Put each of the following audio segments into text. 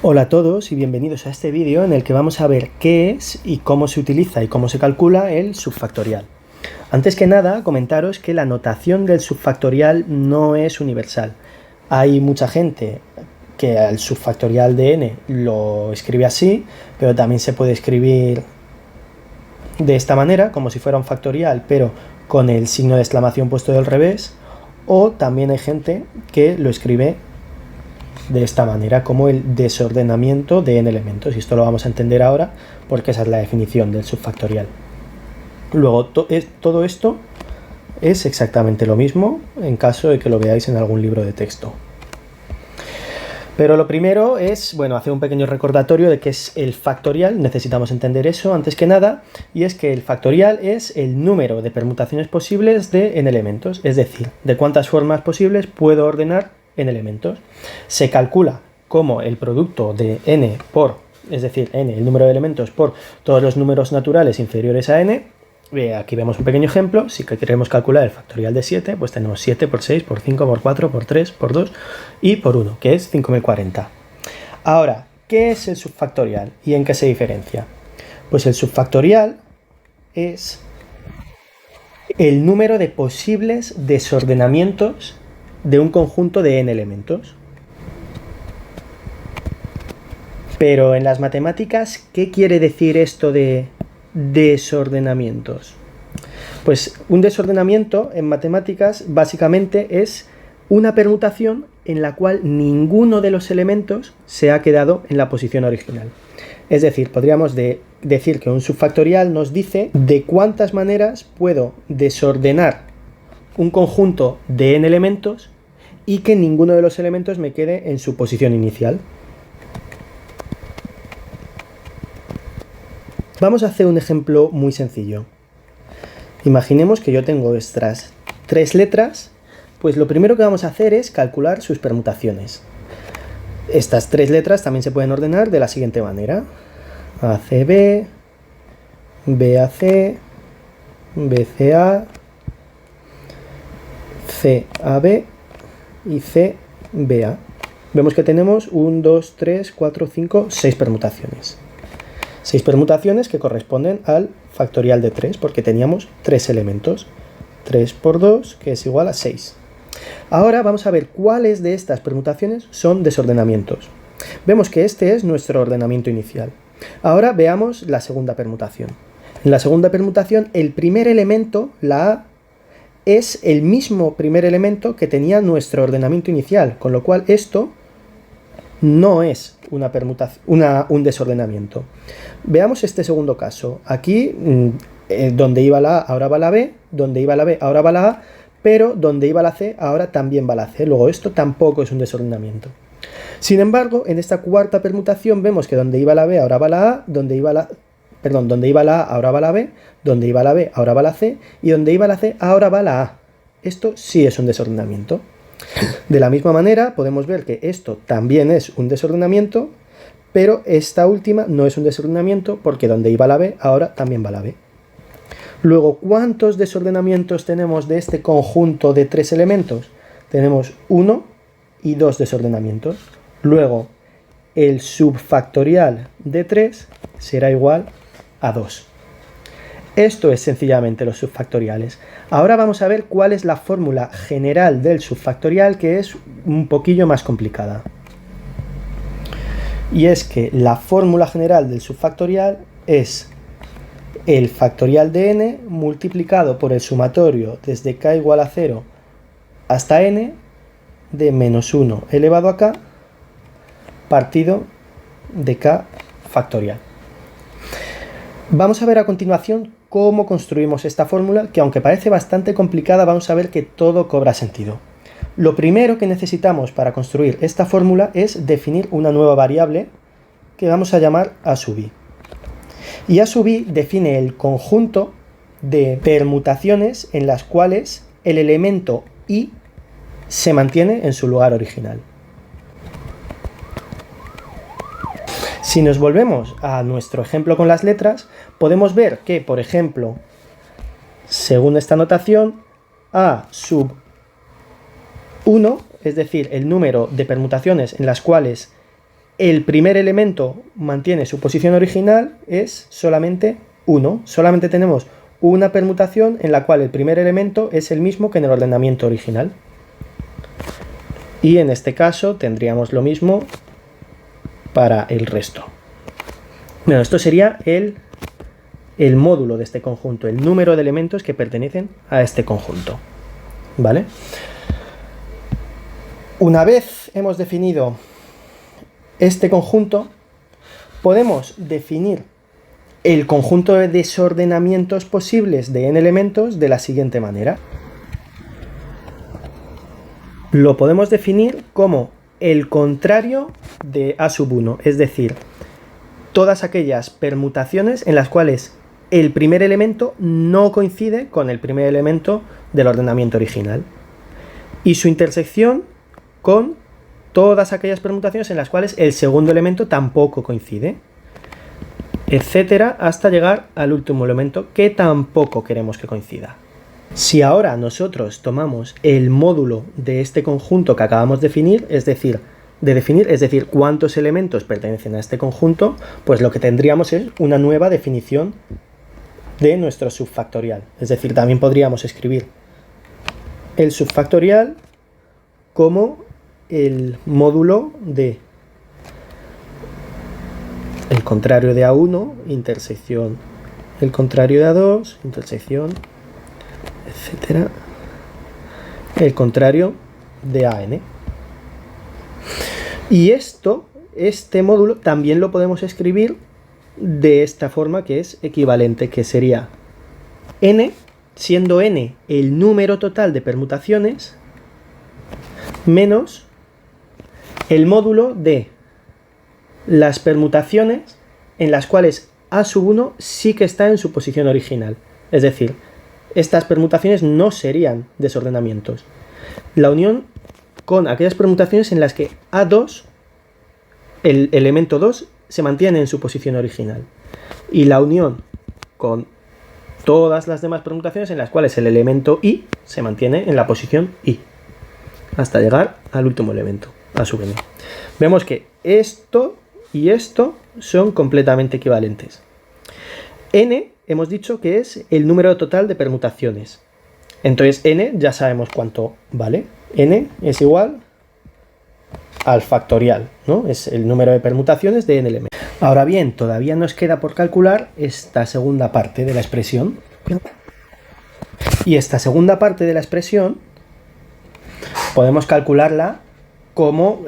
Hola a todos y bienvenidos a este vídeo en el que vamos a ver qué es y cómo se utiliza y cómo se calcula el subfactorial. Antes que nada, comentaros que la notación del subfactorial no es universal. Hay mucha gente que el subfactorial de n lo escribe así, pero también se puede escribir de esta manera, como si fuera un factorial, pero con el signo de exclamación puesto del revés, o también hay gente que lo escribe de esta manera, como el desordenamiento de n elementos, y esto lo vamos a entender ahora porque esa es la definición del subfactorial. Luego, todo esto es exactamente lo mismo en caso de que lo veáis en algún libro de texto. Pero lo primero es, bueno, hacer un pequeño recordatorio de qué es el factorial. Necesitamos entender eso antes que nada, y es que el factorial es el número de permutaciones posibles de n elementos, es decir, de cuántas formas posibles puedo ordenar en elementos. Se calcula como el producto de n por, es decir, n, el número de elementos, por todos los números naturales inferiores a n. Aquí vemos un pequeño ejemplo. Si queremos calcular el factorial de 7, pues tenemos 7 por 6, por 5, por 4, por 3, por 2 y por 1, que es 5040. Ahora, ¿qué es el subfactorial y en qué se diferencia? Pues el subfactorial es el número de posibles desordenamientos de un conjunto de n elementos. Pero en las matemáticas, ¿qué quiere decir esto de desordenamientos? Pues un desordenamiento en matemáticas básicamente es una permutación en la cual ninguno de los elementos se ha quedado en la posición original. Es decir, podríamos decir que un subfactorial nos dice de cuántas maneras puedo desordenar un conjunto de n elementos y que ninguno de los elementos me quede en su posición inicial. Vamos a hacer un ejemplo muy sencillo. Imaginemos que yo tengo estas tres letras, pues lo primero que vamos a hacer es calcular sus permutaciones. Estas tres letras también se pueden ordenar de la siguiente manera: ACB, BAC, BCA, CAB y CBA. Vemos que tenemos 1, 2, 3, 4, 5, 6 permutaciones. 6 permutaciones que corresponden al factorial de 3, porque teníamos 3 elementos. 3 por 2, que es igual a 6. Ahora vamos a ver cuáles de estas permutaciones son desordenamientos. Vemos que este es nuestro ordenamiento inicial. Ahora veamos la segunda permutación. En la segunda permutación, el primer elemento, la A, es el mismo primer elemento que tenía nuestro ordenamiento inicial, con lo cual esto no es una permutación, un desordenamiento. Veamos este segundo caso. Aquí, donde iba la A, ahora va la B, donde iba la B, ahora va la A, pero donde iba la C, ahora también va la C. Luego esto tampoco es un desordenamiento. Sin embargo, en esta cuarta permutación vemos que donde iba la B, ahora va la A, donde iba la A, ahora va la B, donde iba la B, ahora va la C, y donde iba la C, ahora va la A. Esto sí es un desordenamiento. De la misma manera, podemos ver que esto también es un desordenamiento, pero esta última no es un desordenamiento porque donde iba la B, ahora también va la B. Luego, ¿cuántos desordenamientos tenemos de este conjunto de 3 elementos? Tenemos 1 y 2 desordenamientos. Luego, el subfactorial de 3 será igual a 2. Esto es sencillamente los subfactoriales. Ahora vamos a ver cuál es la fórmula general del subfactorial, que es un poquillo más complicada. Y es que la fórmula general del subfactorial es el factorial de n multiplicado por el sumatorio desde k igual a 0 hasta n de menos 1 elevado a k partido de k factorial. Vamos a ver a continuación cómo construimos esta fórmula, que aunque parece bastante complicada, vamos a ver que todo cobra sentido. Lo primero que necesitamos para construir esta fórmula es definir una nueva variable que vamos a llamar a sub i. Y a sub i define el conjunto de permutaciones en las cuales el elemento i se mantiene en su lugar original. Si nos volvemos a nuestro ejemplo con las letras, podemos ver que, por ejemplo, según esta notación, A sub 1, es decir, el número de permutaciones en las cuales el primer elemento mantiene su posición original, es solamente 1. Solamente tenemos una permutación en la cual el primer elemento es el mismo que en el ordenamiento original. Y en este caso tendríamos lo mismo para el resto. Bueno, esto sería el módulo de este conjunto, el número de elementos que pertenecen a este conjunto. ¿Vale? Una vez hemos definido este conjunto, podemos definir el conjunto de desordenamientos posibles de n elementos de la siguiente manera. Lo podemos definir como el contrario de A1, es decir, todas aquellas permutaciones en las cuales el primer elemento no coincide con el primer elemento del ordenamiento original y su intersección con todas aquellas permutaciones en las cuales el segundo elemento tampoco coincide, etcétera, hasta llegar al último elemento que tampoco queremos que coincida. Si ahora nosotros tomamos el módulo de este conjunto que acabamos de definir, es decir, cuántos elementos pertenecen a este conjunto, pues lo que tendríamos es una nueva definición de nuestro subfactorial. Es decir, también podríamos escribir el subfactorial como el módulo de el contrario de A1, intersección el contrario de A2, intersección, etcétera, el contrario de AN. Y este módulo también lo podemos escribir de esta forma, que es equivalente, que sería n, siendo n el número total de permutaciones, menos el módulo de las permutaciones en las cuales A1 sí que está en su posición original. Es decir, estas permutaciones no serían desordenamientos. La unión con aquellas permutaciones en las que A2, el elemento 2, se mantiene en su posición original. Y la unión con todas las demás permutaciones en las cuales el elemento I se mantiene en la posición I, hasta llegar al último elemento, a sub n. Vemos que esto y esto son completamente equivalentes. N hemos dicho que es el número total de permutaciones. Entonces n ya sabemos cuánto vale. N es igual al factorial, ¿no? Es el número de permutaciones de n elementos. Ahora bien, todavía nos queda por calcular esta segunda parte de la expresión. Y esta segunda parte de la expresión podemos calcularla como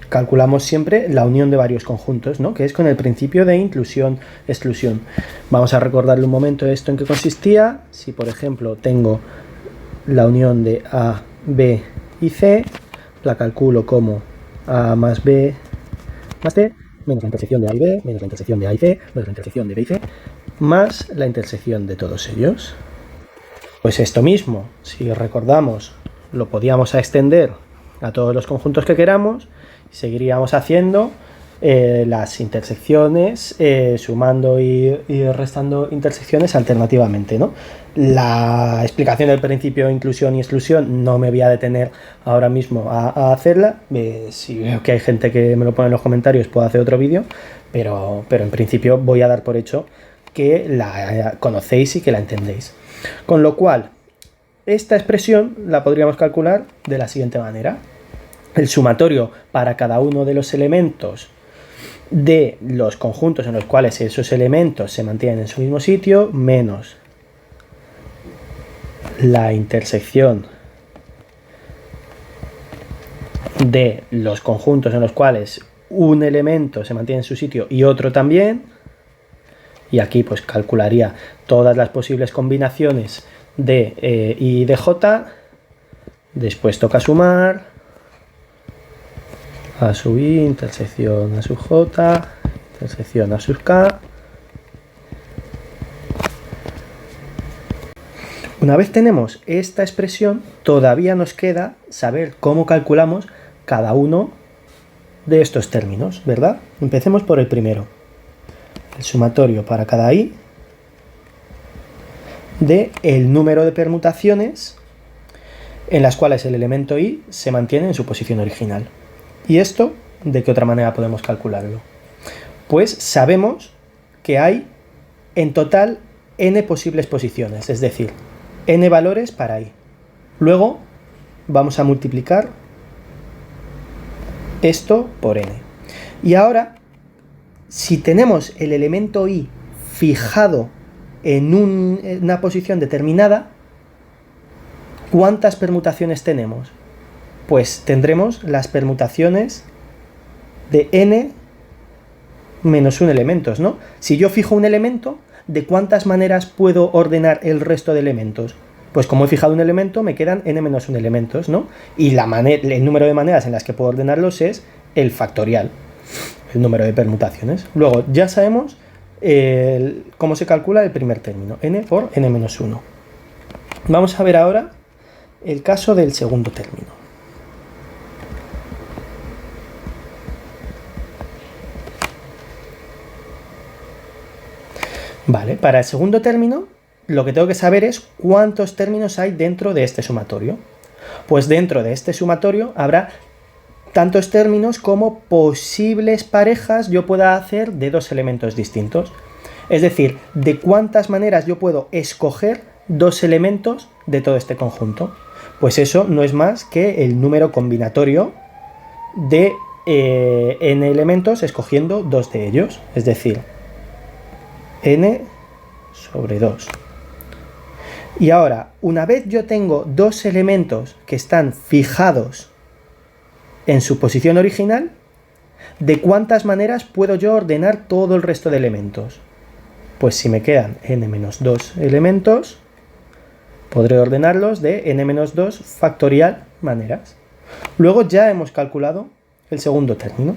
calculamos siempre la unión de varios conjuntos, ¿no? Que es con el principio de inclusión-exclusión. Vamos a recordarle un momento esto en qué consistía. Si, por ejemplo, tengo la unión de A, B y C, la calculo como A más B más C, menos la intersección de A y B, menos la intersección de A y C, menos la intersección de B y C, más la intersección de todos ellos. Pues esto mismo, si recordamos, lo podíamos extender a todos los conjuntos que queramos y seguiríamos haciendo las intersecciones, sumando y restando intersecciones alternativamente, ¿no? La explicación del principio de inclusión y exclusión no me voy a detener ahora mismo a hacerla. Si veo que hay gente que me lo pone en los comentarios, puedo hacer otro vídeo, pero en principio voy a dar por hecho que la conocéis y que la entendéis. Con lo cual, esta expresión la podríamos calcular de la siguiente manera. El sumatorio para cada uno de los elementos de los conjuntos en los cuales esos elementos se mantienen en su mismo sitio, menos la intersección de los conjuntos en los cuales un elemento se mantiene en su sitio y otro también, y aquí pues calcularía todas las posibles combinaciones de I y de J. Después toca sumar A sub I, intersección A sub J, intersección A sub K. Una vez tenemos esta expresión, todavía nos queda saber cómo calculamos cada uno de estos términos, ¿verdad? Empecemos por el primero. El sumatorio para cada I de el número de permutaciones en las cuales el elemento I se mantiene en su posición original. Y esto ¿de qué otra manera podemos calcularlo? Pues sabemos que hay en total n posibles posiciones, es decir, n valores para i. Luego vamos a multiplicar esto por n. Y ahora, si tenemos el elemento i fijado en una posición determinada, ¿cuántas permutaciones tenemos? Pues tendremos las permutaciones de n menos 1 elementos, ¿no? Si yo fijo un elemento, ¿de cuántas maneras puedo ordenar el resto de elementos? Pues como he fijado un elemento, me quedan n menos 1 elementos, ¿no? Y el número de maneras en las que puedo ordenarlos es el factorial, el número de permutaciones. Luego ya sabemos cómo se calcula el primer término, n por n menos 1. Vamos a ver ahora el caso del segundo término. Vale, para el segundo término, lo que tengo que saber es cuántos términos hay dentro de este sumatorio. Pues dentro de este sumatorio habrá tantos términos como posibles parejas yo pueda hacer de dos elementos distintos. Es decir, de cuántas maneras yo puedo escoger dos elementos de todo este conjunto. Pues eso no es más que el número combinatorio de n elementos escogiendo dos de ellos. Es decir, n sobre 2. Y ahora, una vez yo tengo dos elementos que están fijados en su posición original, ¿de cuántas maneras puedo yo ordenar todo el resto de elementos? Pues si me quedan n menos 2 elementos, podré ordenarlos de n menos 2 factorial maneras. Luego ya hemos calculado el segundo término.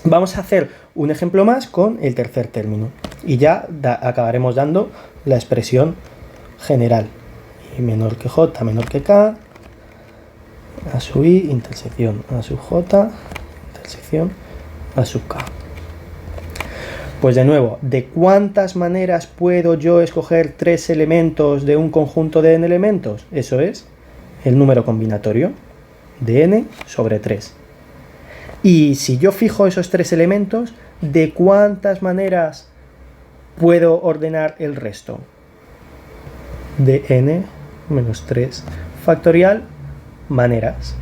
Vamos a hacer un ejemplo más con el tercer término y ya acabaremos dando la expresión general. I menor que j menor que k, a sub i intersección a sub j intersección a sub k. Pues de nuevo, ¿de cuántas maneras puedo yo escoger tres elementos de un conjunto de n elementos? Eso es el número combinatorio de n sobre 3. Y si yo fijo esos tres elementos, ¿de cuántas maneras puedo ordenar el resto? De n menos 3 factorial maneras.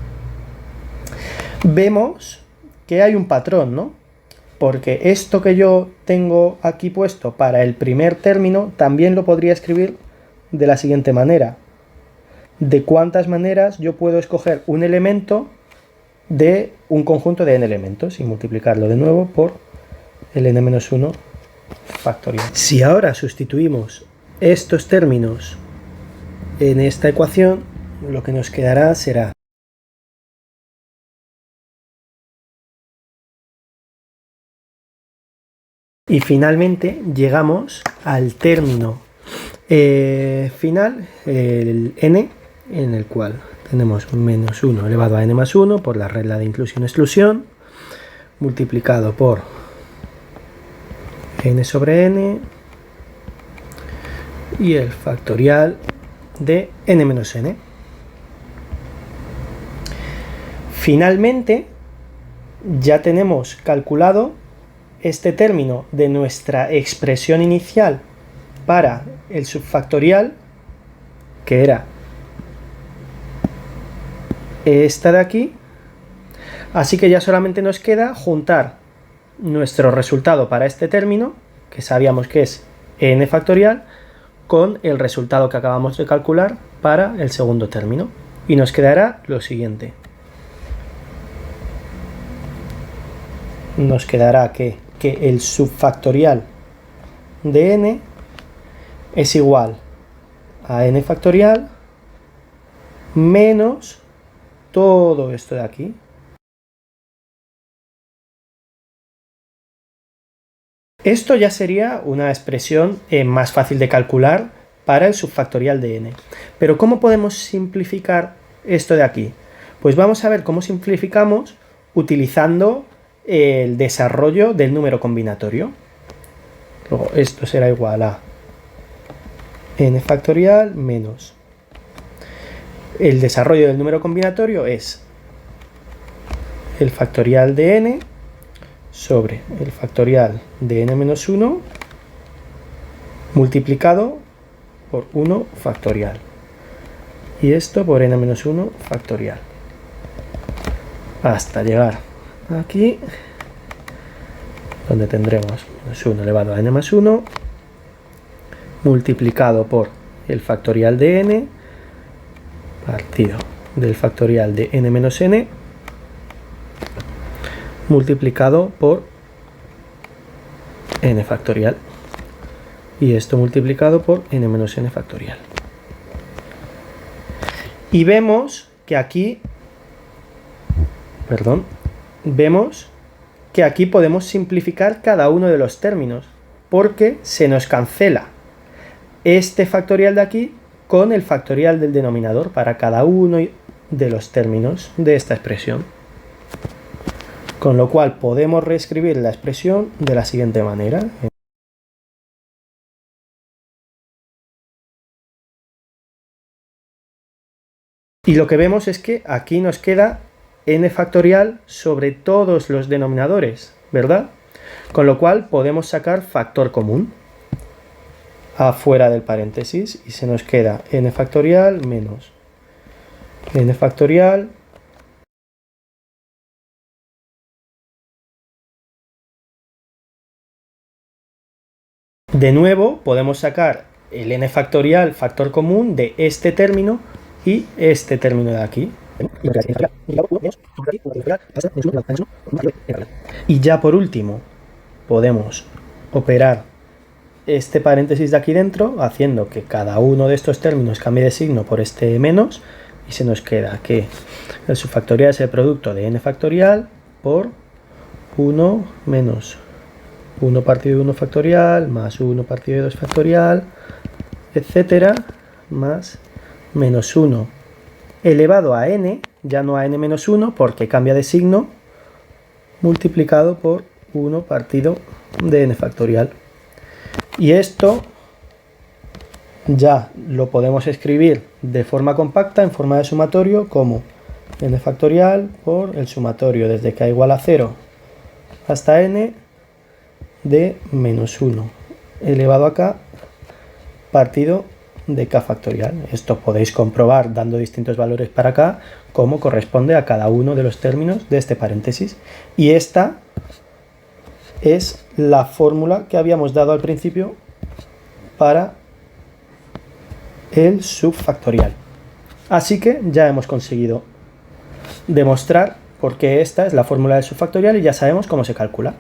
Vemos que hay un patrón, ¿no? Porque esto que yo tengo aquí puesto para el primer término también lo podría escribir de la siguiente manera. ¿De cuántas maneras yo puedo escoger un elemento de un conjunto de n elementos y multiplicarlo de nuevo por el n-1 factorial? Si ahora sustituimos estos términos en esta ecuación, lo que nos quedará será y finalmente llegamos al término final, el n, en el cual tenemos menos 1 elevado a n más 1 por la regla de inclusión-exclusión, multiplicado por n sobre n y el factorial de n menos n. Finalmente, ya tenemos calculado este término de nuestra expresión inicial para el subfactorial, que era esta de aquí, así que ya solamente nos queda juntar nuestro resultado para este término, que sabíamos que es n factorial, con el resultado que acabamos de calcular para el segundo término, y nos quedará lo siguiente. Nos quedará que el subfactorial de n es igual a n factorial menos todo esto de aquí. Esto ya sería una expresión más fácil de calcular para el subfactorial de n. Pero ¿cómo podemos simplificar esto de aquí? Pues vamos a ver cómo simplificamos utilizando el desarrollo del número combinatorio. Luego esto será igual a n factorial menos el desarrollo del número combinatorio es el factorial de n sobre el factorial de n-1 multiplicado por 1 factorial. Y esto por n-1 factorial. Hasta llegar aquí, donde tendremos menos 1 elevado a n más 1 multiplicado por el factorial de n partido del factorial de n menos n multiplicado por n factorial. Y esto multiplicado por n menos n factorial. Y vemos que aquí, vemos que aquí podemos simplificar cada uno de los términos, porque se nos cancela este factorial de aquí con el factorial del denominador para cada uno de los términos de esta expresión. Con lo cual podemos reescribir la expresión de la siguiente manera. Y lo que vemos es que aquí nos queda n factorial sobre todos los denominadores, ¿verdad? Con lo cual podemos sacar factor común afuera del paréntesis y se nos queda n factorial menos n factorial de nuevo podemos sacar el n factorial factor común de este término y este término de aquí. Y ya por último podemos operar este paréntesis de aquí dentro haciendo que cada uno de estos términos cambie de signo por este menos y se nos queda que el subfactorial es el producto de n factorial por 1 menos 1 partido de 1 factorial más 1 partido de 2 factorial, etcétera, más menos 1 elevado a n, ya no a n menos 1 porque cambia de signo, multiplicado por 1 partido de n factorial. Y esto ya lo podemos escribir de forma compacta en forma de sumatorio como n factorial por el sumatorio desde k igual a 0 hasta n de menos 1 elevado a k partido de k factorial. Esto podéis comprobar dando distintos valores para k cómo corresponde a cada uno de los términos de este paréntesis. Y esta es la fórmula que habíamos dado al principio para el subfactorial. Así que ya hemos conseguido demostrar por qué esta es la fórmula del subfactorial y ya sabemos cómo se calcula.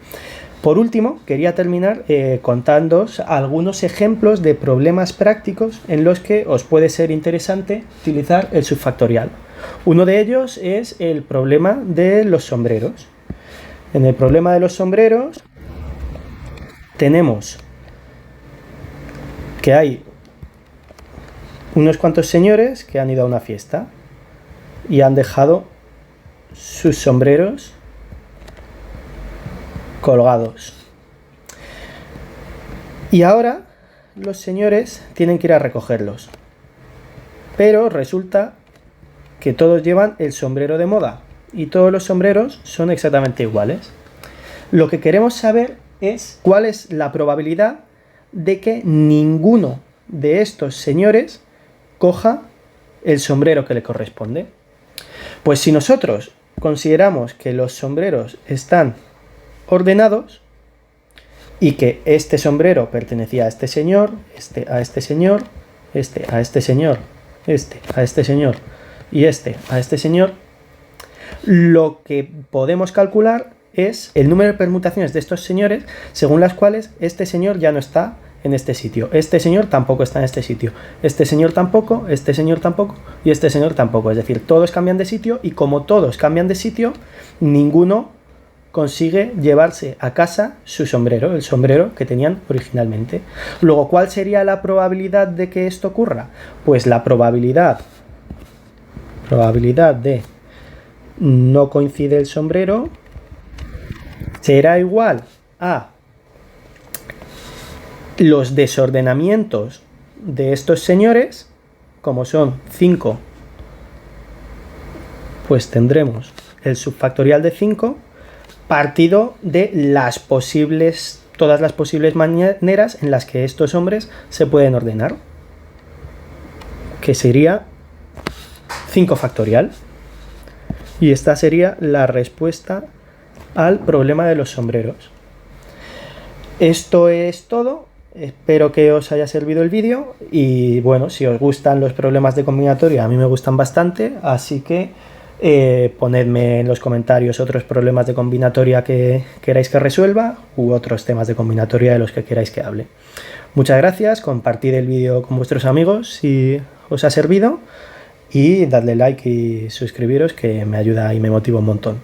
Por último, quería terminar contándoos algunos ejemplos de problemas prácticos en los que os puede ser interesante utilizar el subfactorial. Uno de ellos es el problema de los sombreros. En el problema de los sombreros tenemos que hay unos cuantos señores que han ido a una fiesta y han dejado sus sombreros colgados. Y ahora los señores tienen que ir a recogerlos. Pero resulta que todos llevan el sombrero de moda y todos los sombreros son exactamente iguales. Lo que queremos saber es cuál es la probabilidad de que ninguno de estos señores coja el sombrero que le corresponde. Pues si nosotros consideramos que los sombreros están ordenados y que este sombrero pertenecía a este señor, este a este señor, este a este señor, este a este señor y este a este señor, lo que podemos calcular es el número de permutaciones de estos señores según las cuales este señor ya no está en este sitio, este señor tampoco está en este sitio, este señor tampoco y este señor tampoco. Es decir, todos cambian de sitio y como todos cambian de sitio, ninguno consigue llevarse a casa su sombrero, el sombrero que tenían originalmente. Luego, ¿cuál sería la probabilidad de que esto ocurra? Pues la probabilidad de no coincide el sombrero será igual a los desordenamientos de estos señores, como son 5, pues tendremos el subfactorial de 5 partido de todas las posibles maneras en las que estos hombres se pueden ordenar, que sería 5 factorial. Y esta sería la respuesta al problema de los sombreros. Esto es todo. Espero que os haya servido el vídeo y bueno, si os gustan los problemas de combinatoria, a mí me gustan bastante, así que ponedme en los comentarios otros problemas de combinatoria que queráis que resuelva u otros temas de combinatoria de los que queráis que hable. Muchas gracias, compartid el vídeo con vuestros amigos si os ha servido y dadle like y suscribiros, que me ayuda y me motiva un montón.